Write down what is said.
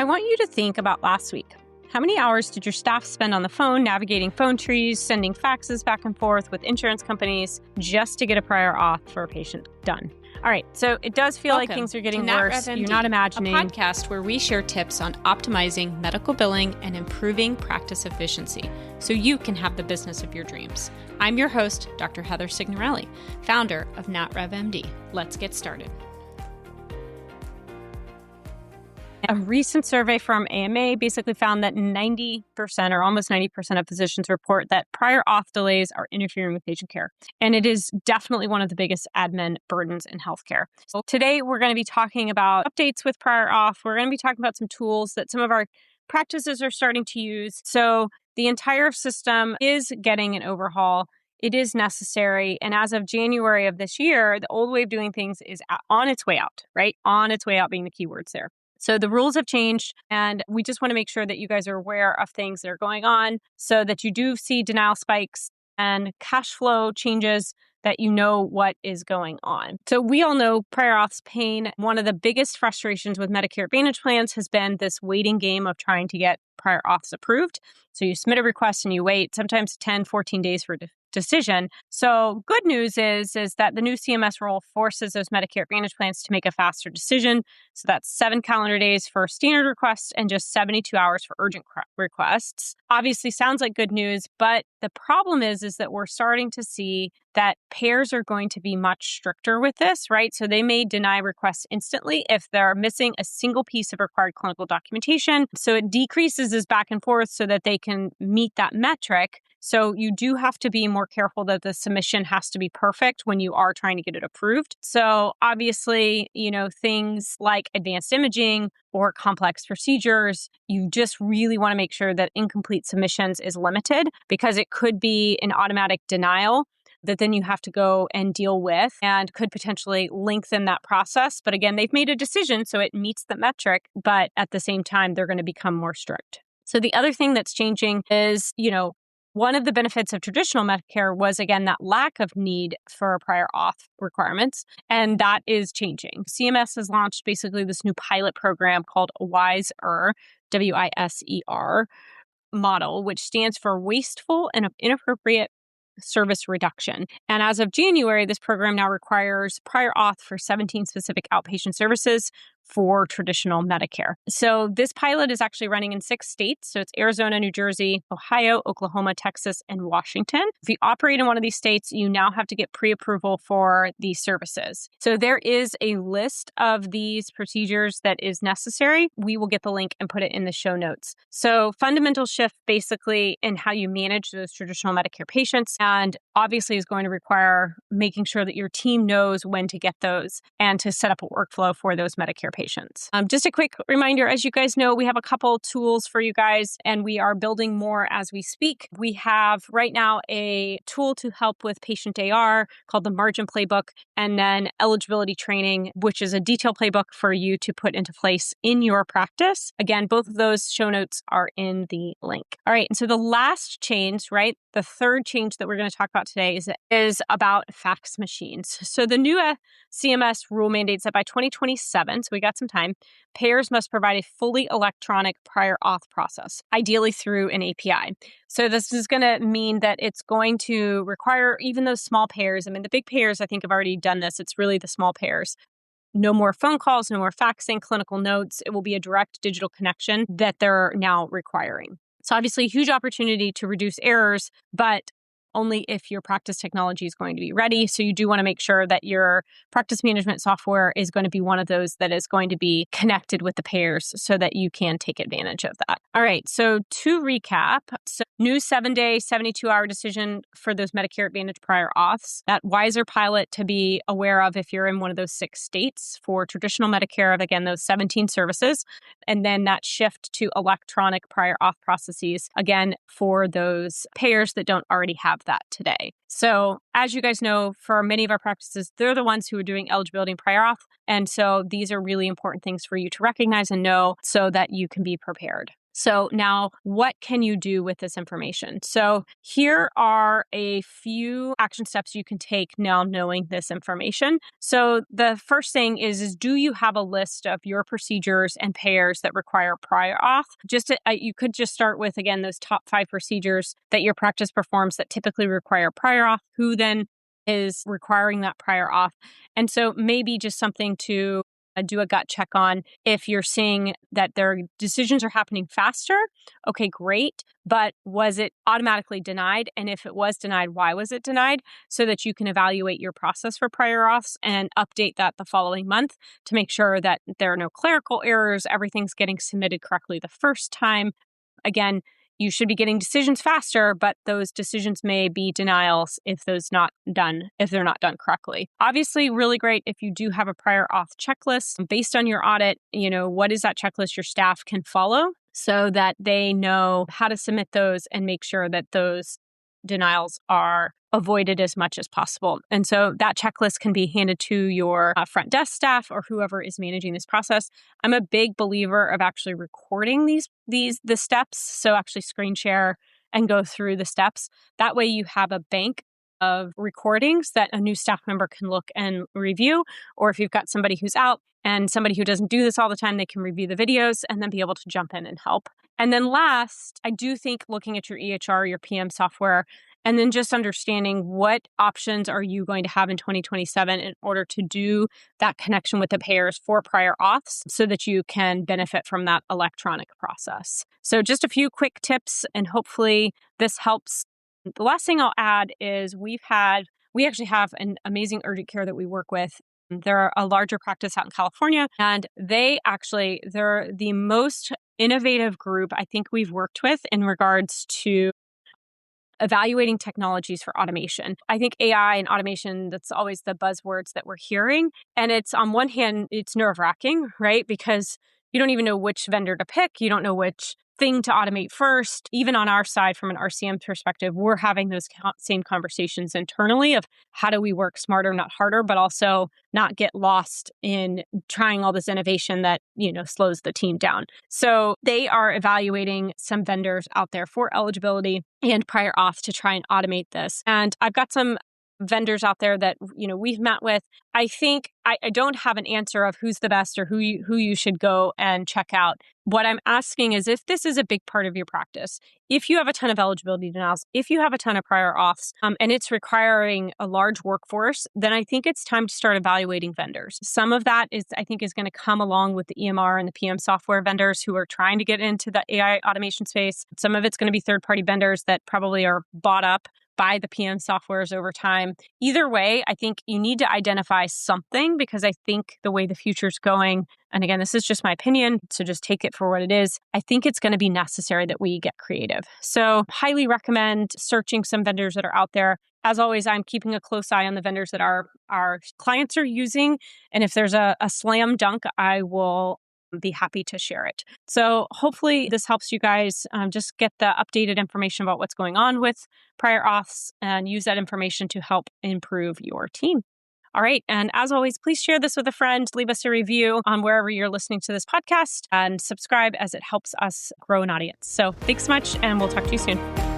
I want you to think about last week. How many hours did your staff spend on the phone navigating phone trees, sending faxes back and forth with insurance companies just to get a prior auth for a patient done? All right, so it does feel like things are getting worse. You're not imagining. A podcast where we share tips on optimizing medical billing and improving practice efficiency so you can have the business of your dreams. I'm your host, Dr. Heather Signorelli, founder of NatRevMD. Let's get started. A recent survey from AMA basically found that 90% or almost 90% of physicians report that prior auth delays are interfering with patient care. And it is definitely one of the biggest admin burdens in healthcare. So today, we're going to be talking about updates with prior auth. We're going to be talking about some tools that some of our practices are starting to use. So the entire system is getting an overhaul. It is necessary. And as of January of this year, the old way of doing things is on its way out, right? On its way out being the key words there. So the rules have changed, and we just want to make sure that you guys are aware of things that are going on so that you do see denial spikes and cash flow changes, that you know what is going on. So we all know prior auth's pain. One of the biggest frustrations with Medicare Advantage plans has been this waiting game of trying to get prior auths approved. So you submit a request and you wait sometimes 10, 14 days for a decision. So good news is that the new CMS rule forces those Medicare Advantage plans to make a faster decision. So that's 7 calendar days for standard requests and just 72 hours for urgent requests. Obviously sounds like good news, but the problem is that we're starting to see that payers are going to be much stricter with this, right? So they may deny requests instantly if they're missing a single piece of required clinical documentation. So it decreases this back and forth so that they can meet that metric. So you do have to be more careful that the submission has to be perfect when you are trying to get it approved. So obviously, things like advanced imaging or complex procedures, you just really want to make sure that incomplete submissions is limited, because it could be an automatic denial that then you have to go and deal with and could potentially lengthen that process. But again, they've made a decision, so it meets the metric, but at the same time, they're going to become more strict. So the other thing that's changing is, one of the benefits of traditional Medicare was, again, that lack of need for prior auth requirements, and that is changing. CMS has launched basically this new pilot program called WISER, WISER model, which stands for Wasteful and Inappropriate Service Reduction. And as of January, this program now requires prior auth for 17 specific outpatient services for traditional Medicare. So this pilot is actually running in 6 states. So it's Arizona, New Jersey, Ohio, Oklahoma, Texas, and Washington. If you operate in one of these states, you now have to get pre-approval for these services. So there is a list of these procedures that is necessary. We will get the link and put it in the show notes. So fundamental shift basically in how you manage those traditional Medicare patients, and obviously is going to require making sure that your team knows when to get those and to set up a workflow for those Medicare patients. Just a quick reminder, as you guys know, we have a couple tools for you guys, and we are building more as we speak. We have right now a tool to help with patient AR called the Margin Playbook, and then eligibility training, which is a detailed playbook for you to put into place in your practice. Again, both of those show notes are in the link. All right, and so the last change, right, the third change that we're going to talk about today is about fax machines. So the new CMS rule mandates that by 2027, so we got some time, payers must provide a fully electronic prior auth process, ideally through an API. So this is going to mean that it's going to require even those small payers. I mean, the big payers, I think, have already done this. It's really the small payers. No more phone calls, no more faxing, clinical notes. It will be a direct digital connection that they're now requiring. So obviously, a huge opportunity to reduce errors, but only if your practice technology is going to be ready. So you do want to make sure that your practice management software is going to be one of those that is going to be connected with the payers so that you can take advantage of that. All right. So to recap, new 7-day, 72-hour decision for those Medicare Advantage prior auths. That WISER pilot to be aware of if you're in one of those 6 states for traditional Medicare of, again, those 17 services. And then that shift to electronic prior auth processes, again, for those payers that don't already have that today. So as you guys know, for many of our practices, they're the ones who are doing eligibility and prior auth. And so these are really important things for you to recognize and know so that you can be prepared. So now what can you do with this information? So here are a few action steps you can take now knowing this information. So the first thing is do you have a list of your procedures and payers that require prior auth? You could just start with, again, those top 5 procedures that your practice performs that typically require prior auth, who then is requiring that prior auth. And so maybe just something to do a gut check on. If you're seeing that their decisions are happening faster, okay, great. But was it automatically denied? And if it was denied, why was it denied? So that you can evaluate your process for prior auths and update that the following month to make sure that there are no clerical errors, everything's getting submitted correctly the first time. Again, you should be getting decisions faster, but those decisions may be denials if they're not done correctly. Obviously, really great if you do have a prior auth checklist based on your audit. What is that checklist your staff can follow so that they know how to submit those and make sure that those denials are avoided as much as possible. And so that checklist can be handed to your front desk staff or whoever is managing this process. I'm a big believer of actually recording the steps. So actually screen share and go through the steps. That way you have a bank of recordings that a new staff member can look and review. Or if you've got somebody who's out and somebody who doesn't do this all the time, they can review the videos and then be able to jump in and help. And then last, I do think looking at your EHR, your PM software, and then just understanding what options are you going to have in 2027 in order to do that connection with the payers for prior auths so that you can benefit from that electronic process. So just a few quick tips, and hopefully this helps. The last thing I'll add is we actually have an amazing urgent care that we work with. They're a larger practice out in California, and they're the most innovative group I think we've worked with in regards to evaluating technologies for automation. I think AI and automation, that's always the buzzwords that we're hearing. And it's, on one hand, it's nerve-wracking, right? Because you don't even know which vendor to pick. You don't know which thing to automate first. Even on our side, from an RCM perspective, we're having those same conversations internally of how do we work smarter, not harder, but also not get lost in trying all this innovation that, slows the team down. So they are evaluating some vendors out there for eligibility and prior auth to try and automate this. And I've got some vendors out there that, we've met with. I think I don't have an answer of who's the best or who you should go and check out. What I'm asking is, if this is a big part of your practice, if you have a ton of eligibility denials, if you have a ton of prior auths, and it's requiring a large workforce, then I think it's time to start evaluating vendors. Some of that is going to come along with the EMR and the PM software vendors who are trying to get into the AI automation space. Some of it's going to be third-party vendors that probably are bought up by the PM softwares over time. Either way, I think you need to identify something, because I think the way the future's going, and again, this is just my opinion, so just take it for what it is, I think it's going to be necessary that we get creative. So highly recommend searching some vendors that are out there. As always, I'm keeping a close eye on the vendors that our clients are using. And if there's a slam dunk, I will be happy to share it. So hopefully this helps you guys just get the updated information about what's going on with prior auths and use that information to help improve your team. All right. And as always, please share this with a friend, leave us a review on wherever you're listening to this podcast, and subscribe, as it helps us grow an audience. So thanks so much, and we'll talk to you soon.